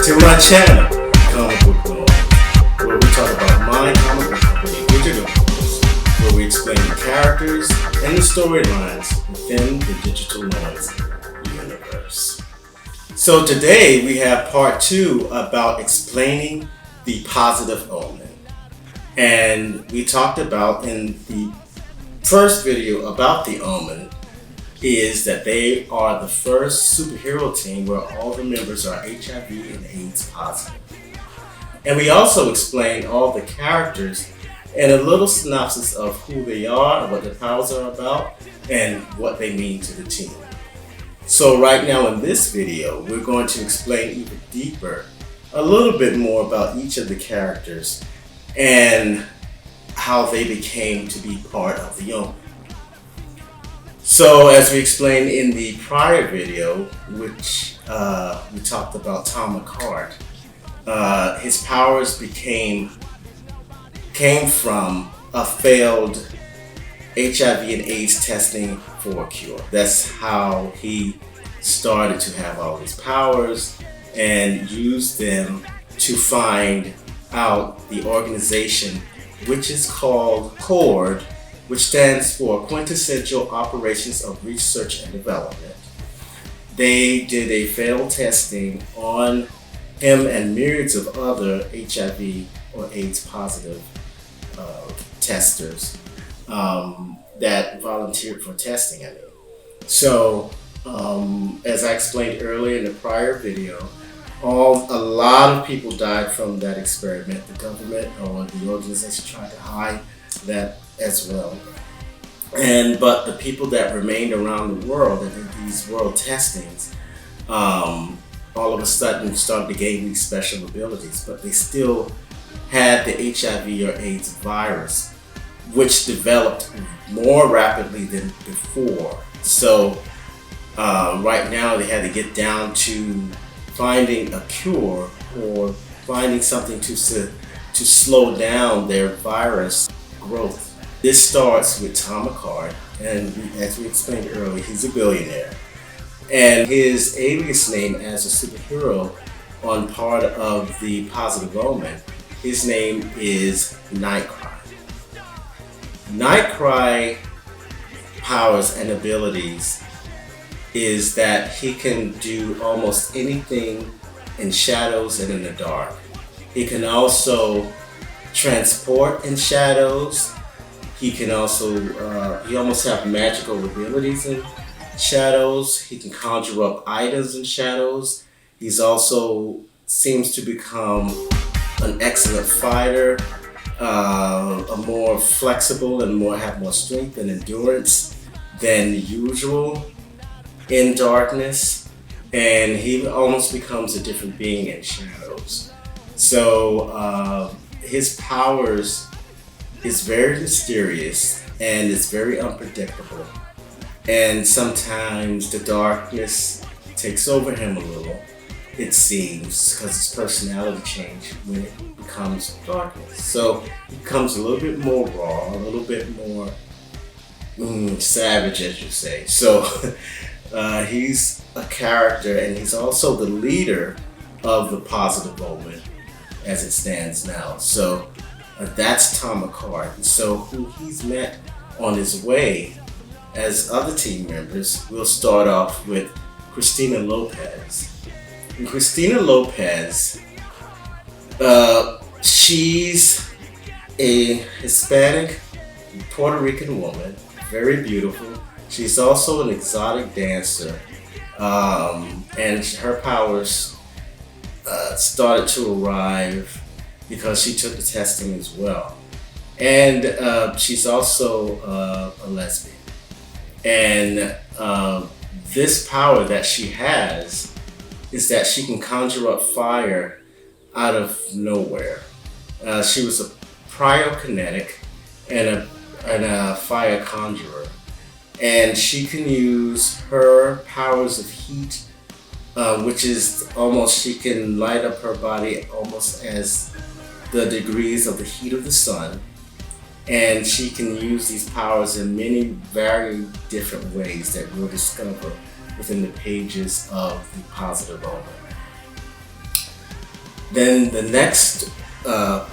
to my channel, Comic Book Noixe, where we talk about my comic book company, Digital Books, where we explain the characters and the storylines within the Digital Noixe universe. So today we have part 2 about explaining the positive O+MEN. And we talked about in the first video about the O+MEN is that they are the first superhero team where all the members are HIV and AIDS positive. And we also explained all the characters and a little synopsis of who they are, what their powers are about, and what they mean to the team. So right now in this video, we're going to explain even deeper, a little bit more about each of the characters and how they became to be part of the O+MEN. So as we explained in the prior video, which we talked about Tom McCart, his powers came from a failed HIV and AIDS testing for a cure. That's how he started to have all these powers and used them to find out the organization, which is called CORD, which stands for Quintessential Operations of Research and Development. They did a failed testing on him and myriads of other HIV or AIDS positive testers that volunteered for testing. So, as I explained earlier in the prior video, a lot of people died from that experiment. The government or the organization tried to hide that as well. But the people that remained around the world and did these world testings, all of a sudden started to gain these special abilities, but they still had the HIV or AIDS virus, which developed more rapidly than before. So right now they had to get down to finding a cure or finding something to slow down their virus growth. This starts with Tom McCart, and as we explained earlier, he's a billionaire. And his alias name as a superhero on part of the positive O+MEN, his name is Nightcry. Nightcry powers and abilities is that he can do almost anything in shadows and in the dark. He can also transport in shadows. He can also, he almost have magical abilities in shadows. He can conjure up items in shadows. He's also seems to become an excellent fighter, a more flexible and have more strength and endurance than usual in darkness. And he almost becomes a different being in shadows. So his powers is very mysterious and it's very unpredictable. And sometimes the darkness takes over him a little, it seems, because his personality changes when it becomes darkness. So he becomes a little bit more raw, a little bit more savage, as you say. So he's a character, and he's also the leader of the positive O+MEN as it stands now. So that's Tom McCart. So who he's met on his way as other team members, we'll start off with Christina Lopez. And Christina Lopez, she's a Hispanic Puerto Rican woman, very beautiful. She's also an exotic dancer, and her powers started to arrive because she took the testing as well. And she's also a lesbian. And this power that she has is that she can conjure up fire out of nowhere. She was a cryokinetic and a fire conjurer. And she can use her powers of heat, which is almost, she can light up her body almost as the degrees of the heat of the sun. And she can use these powers in many very different ways that we'll discover within the pages of the positive O+MEN. Then the next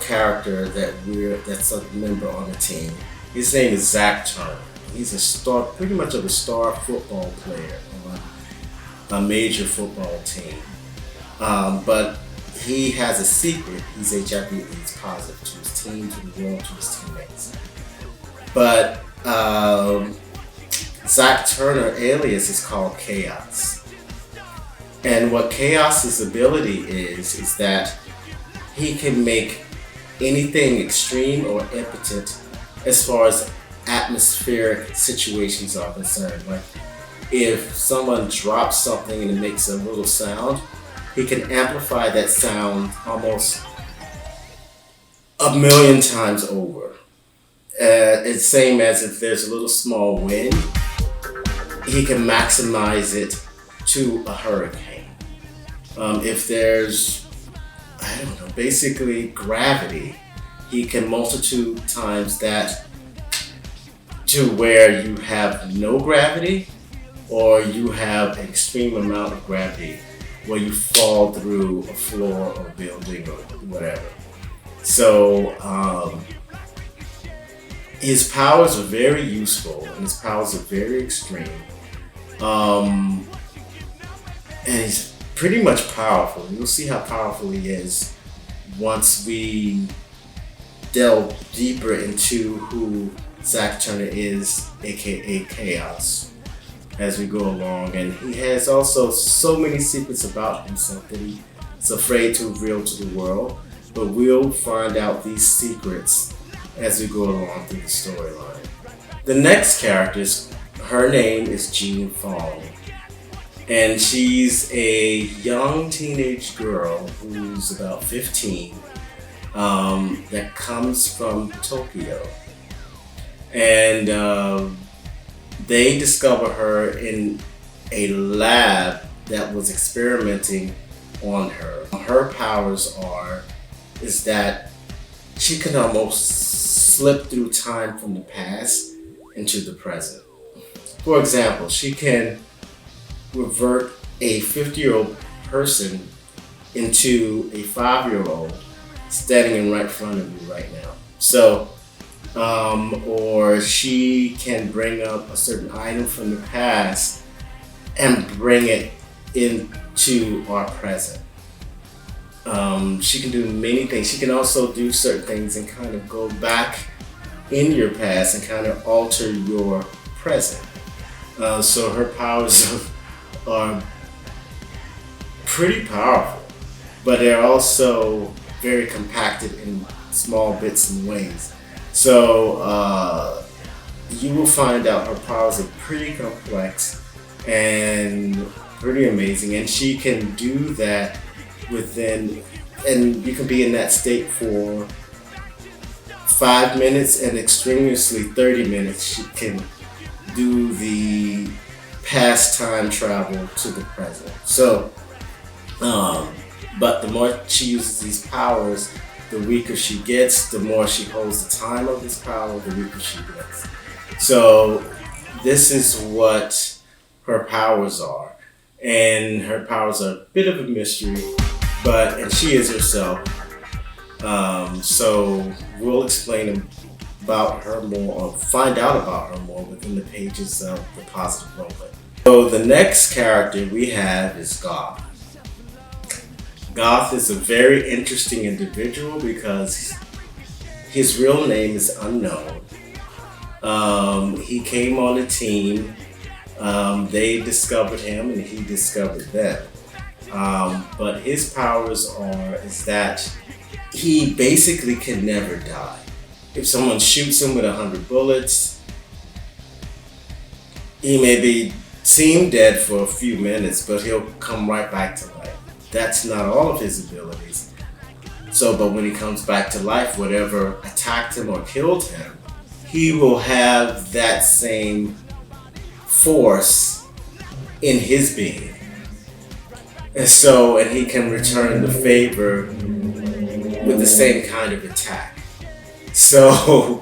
character that's a member on the team, his name is Zack Turner. He's a star, pretty much of a star football player on a major football team. But he has a secret. He's HIV/AIDS positive to his team, to the world, to his teammates. But Zack Turner alias is called Chaos. And what Chaos's ability is that he can make anything extreme or impotent as far as atmospheric situations are concerned. Like if someone drops something and it makes a little sound, he can amplify that sound almost 1,000,000 times over. It's same as if there's a little small wind, he can maximize it to a hurricane. If there's, I don't know, basically gravity, he can multitude times that to where you have no gravity or you have an extreme amount of gravity where you fall through a floor or building or whatever. So his powers are very useful and his powers are very extreme. And he's pretty much powerful. You'll see how powerful he is once we delve deeper into who Zack Turner is, aka Chaos, as we go along. And he has also so many secrets about himself that he's afraid to reveal to the world. But we'll find out these secrets as we go along through the storyline. The next character, her name is Gina Pond. And she's a young teenage girl who's about 15 that comes from Tokyo. And they discover her in a lab that was experimenting on her. Her powers is that she can almost slip through time from the past into the present. For example, she can revert a 50-year-old person into a 5-year-old standing right in front of you right now. So, or she can bring up a certain item from the past and bring it into our present. She can do many things. She can also do certain things and kind of go back in your past and kind of alter your present. So her powers are pretty powerful, but they're also very compacted in small bits and ways. So you will find out her powers are pretty complex and pretty amazing, and she can do that within, and you can be in that state for 5 minutes and extremously 30 minutes. She can do the past time travel to the present. So, but the more she uses these powers, the weaker she gets. The more she holds the time of this power, the weaker she gets. So this is what her powers are. And her powers are a bit of a mystery, and she is herself. So we'll explain about her more, or find out about her more within the pages of the Positive Moment. So the next character we have is Goth. Goth is a very interesting individual because his real name is unknown. He came on the team. They discovered him and he discovered them. But his powers is that he basically can never die. If someone shoots him with 100 bullets, he may seem dead for a few minutes, but he'll come right back to life. That's not all of his abilities. But when he comes back to life, whatever attacked him or killed him, he will have that same force in his being. And he can return the favor with the same kind of attack. So,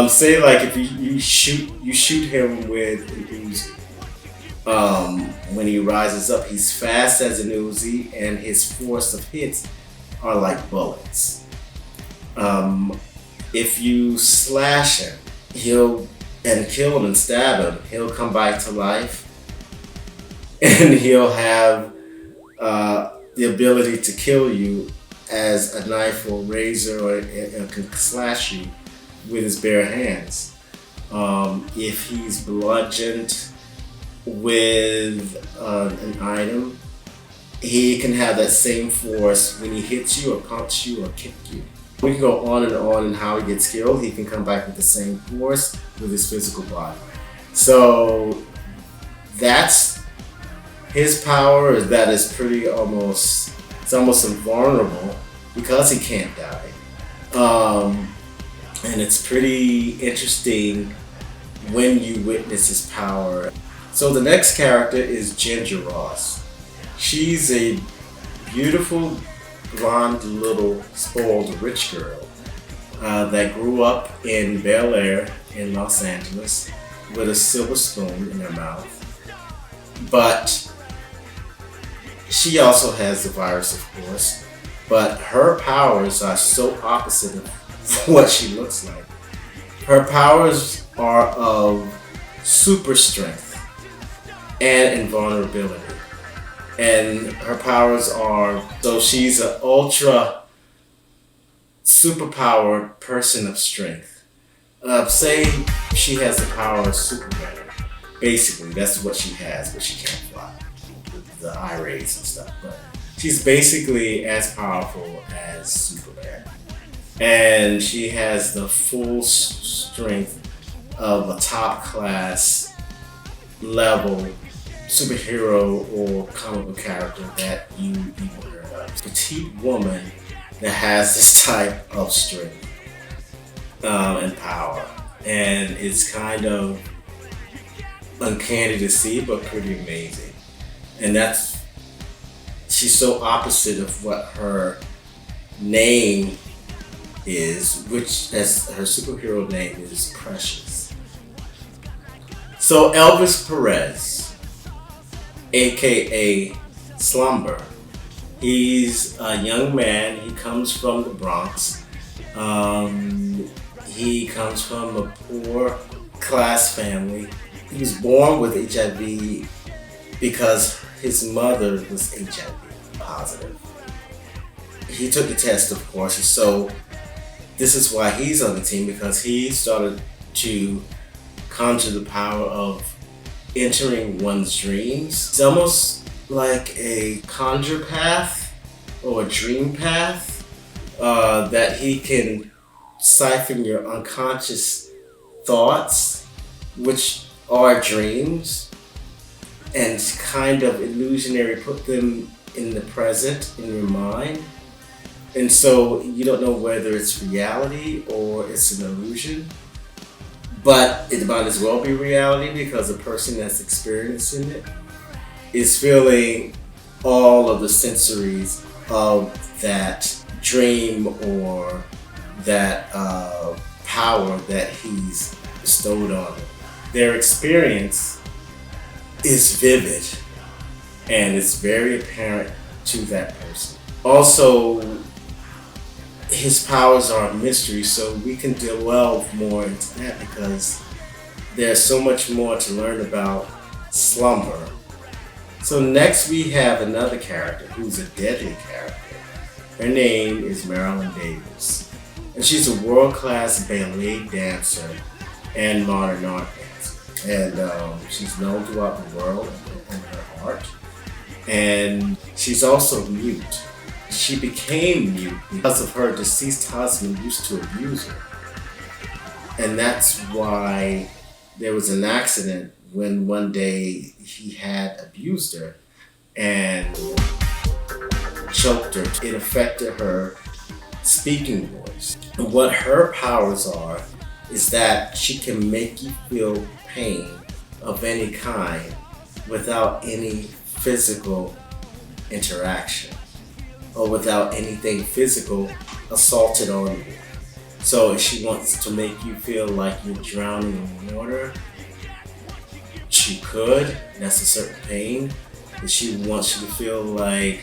say like if you shoot him with an Uzi. When he rises up, he's fast as an Uzi, and his force of hits are like bullets. If you slash him, and kill him and stab him, he'll come back to life, and he'll have the ability to kill you as a knife or razor, or can slash you with his bare hands. If he's bludgeoned with an item, he can have that same force when he hits you or punch you or kick you. We can go on in how he gets killed. He can come back with the same force with his physical body. So that's his power. That is it's almost invulnerable because he can't die. And it's pretty interesting when you witness his power. So the next character is Ginger Ross. She's a beautiful, blonde, little, spoiled, rich girl that grew up in Bel Air in Los Angeles with a silver spoon in her mouth. But she also has the virus, of course. But her powers are so opposite of what she looks like. Her powers are of super strength and invulnerability. And her powers are, so she's an ultra superpowered person of strength. Say she has the power of Superman. Basically, that's what she has, but she can't fly. The eye rays and stuff. But she's basically as powerful as Superman. And she has the full strength of a top class level superhero or comic book character that you even heard of. Petite woman that has this type of strength and power. And it's kind of uncanny to see, but pretty amazing. And she's so opposite of what her name is, which as her superhero name is Precious. So Elvis Perez, aka Slumber, he's a young man. He comes from the Bronx. He comes from a poor class family. He was born with HIV because his mother was HIV positive. He took the test, of course, and so this is why he's on the team, because he started to conjure the power of entering one's dreams. It's almost like a conjure path or a dream path that he can siphon your unconscious thoughts, which are dreams, and kind of illusionary, put them in the present in your mind. And so you don't know whether it's reality or it's an illusion, but it might as well be reality because the person that's experiencing it is feeling all of the sensories of that dream or that power that he's bestowed on them. Their experience is vivid and it's very apparent to that person. Also, his powers are a mystery, so we can delve more into that because there's so much more to learn about Slumber. So next we have another character who's a deadly character. Her name is Marilyn Davis, and she's a world-class ballet dancer and modern art dancer. And she's known throughout the world in her art. And she's also mute. She became mute because of her deceased husband used to abuse her. And that's why there was an accident when one day he had abused her and choked her. It affected her speaking voice. And what her powers are is that she can make you feel pain of any kind without any physical interaction or without anything physical assaulted on you. So if she wants to make you feel like you're drowning in water, she could. That's a certain pain. If she wants you to feel like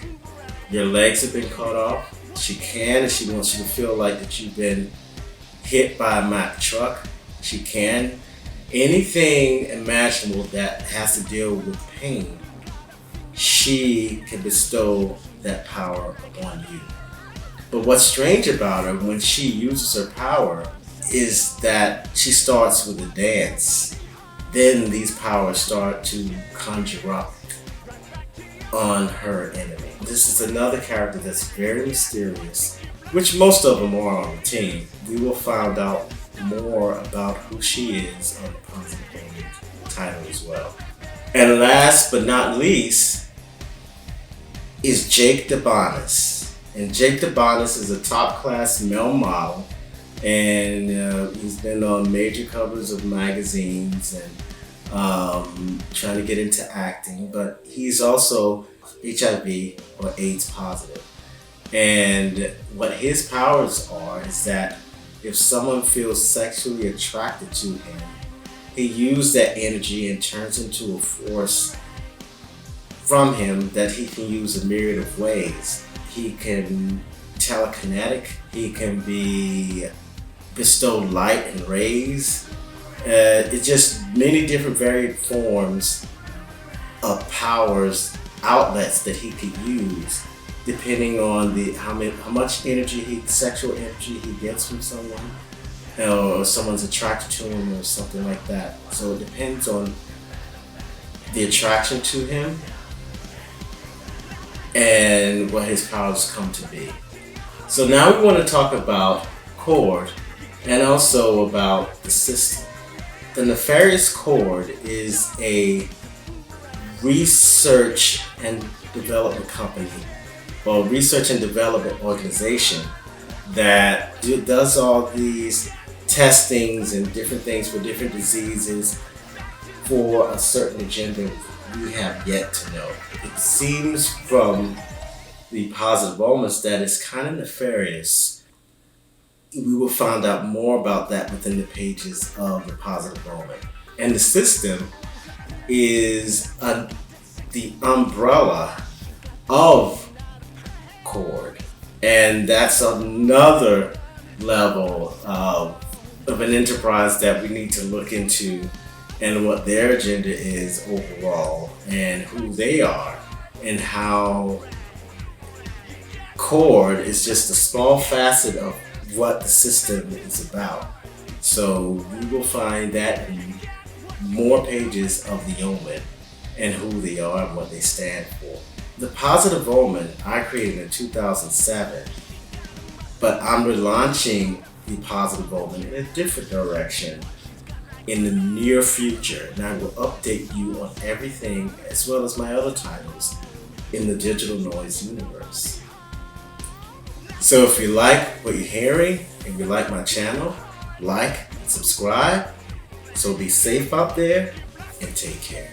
your legs have been cut off, She can, and she wants you to feel like that you've been hit by a Mack truck. She can. Anything imaginable that has to deal with pain, she can bestow that power upon you. But what's strange about her when she uses her power is that she starts with a dance. Then these powers start to conjure up on her enemy. This is another character that's very mysterious, which most of them are on the team. We will find out more about who she is on the Positive O+Men title as well. And last but not least is Jake Debonis. And Jake Debonis is a top-class male model, and he's been on major covers of magazines and trying to get into acting, but he's also HIV or AIDS positive. And what his powers are is that if someone feels sexually attracted to him, he uses that energy and turns into a force from him that he can use a myriad of ways. He can telekinetic, he can bestow light and rays. It's just many different varied forms of powers, outlets that he could use depending on how much energy sexual energy he gets from someone, or someone's attracted to him or something like that. So it depends on the attraction to him and what his powers come to be. So now we want to talk about Cord and also about the system. The Nefarious Cord is a research and development company, or research and development organization that does all these testings and different things for different diseases for a certain agenda we have yet to know. It seems from the Positive O+Men that it's kind of nefarious. We will find out more about that within the pages of the Positive O+Men. And the system is the umbrella of Cord. And that's another level of an enterprise that we need to look into, and what their agenda is overall, and who they are, and how Cord is just a small facet of what the system is about. So we will find that in more pages of the O+Men and who they are and what they stand for. The Positive O+Men I created in 2007, but I'm relaunching the Positive O+Men in a different direction in the near future, and I will update you on everything as well as my other titles in the Digital Noise universe. So if you like what you're hearing and you like my channel, like and subscribe. So be safe out there and take care.